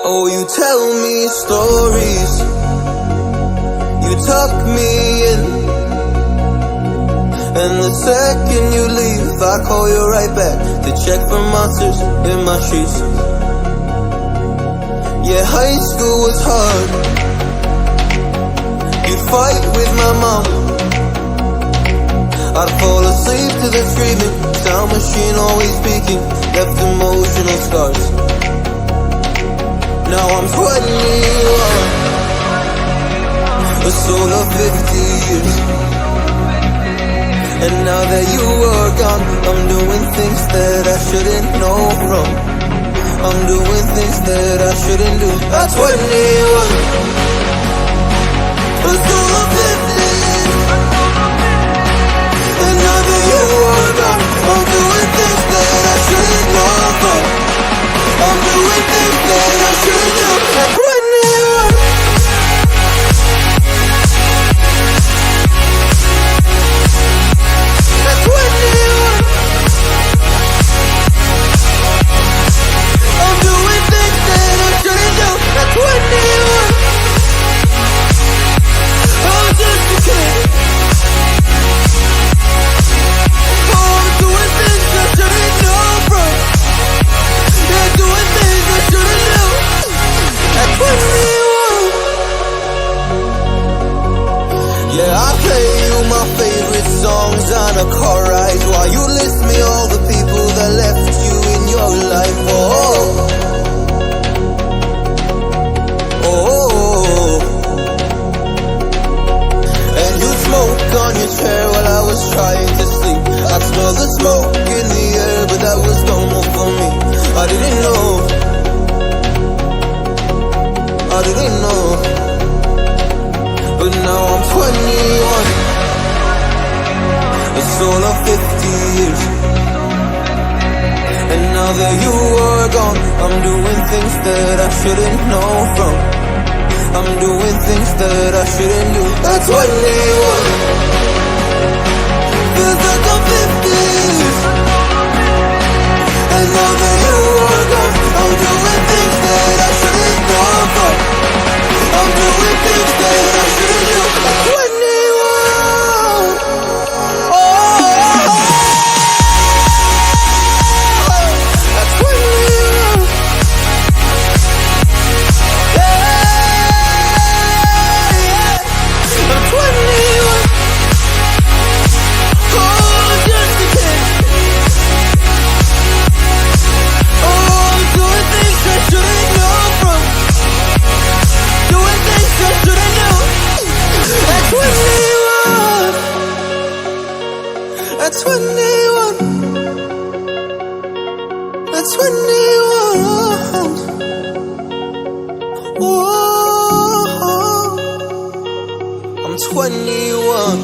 Oh, you tell me stories, you tuck me in, and the second you leave, I call you right back to check for monsters in my sheets. Yeah, high school was hard. You'd fight with my mom, I'd fall asleep to the screaming, sound machine always speaking, left emotional scars. Now I'm 21, a soul of 50 years. And now that you are gone, I'm doing things that I shouldn't know from. I'm doing things that I shouldn't do. At 21, a soul of 50 years. And now that you are gone, I'm doing things that I shouldn't know from. I'm doing things that I shouldn't do. At 21. Yeah, I play you my favorite songs on a car ride while you list me all the people that left you in your life. Oh. And you smoke on your chair while I was trying to sleep. I smell the smoke in the air, but that was normal for me. I didn't know. But now I'm 21, a soul of 50 years. And now that you are gone, I'm doing things that I shouldn't know from. I'm doing things that I shouldn't do. At 21, feels like I'm 50. And now that you are gone, I'm doing things that I shouldn't know from. I'm doing things that I shouldn't do. At 21. At 21. Yeah. At 21. Oh, I'm just a kid. Oh, I'm doing things I shouldn't know from. Doing things I shouldn't know. At 21. At 21. At 21. Whoa. I'm 21.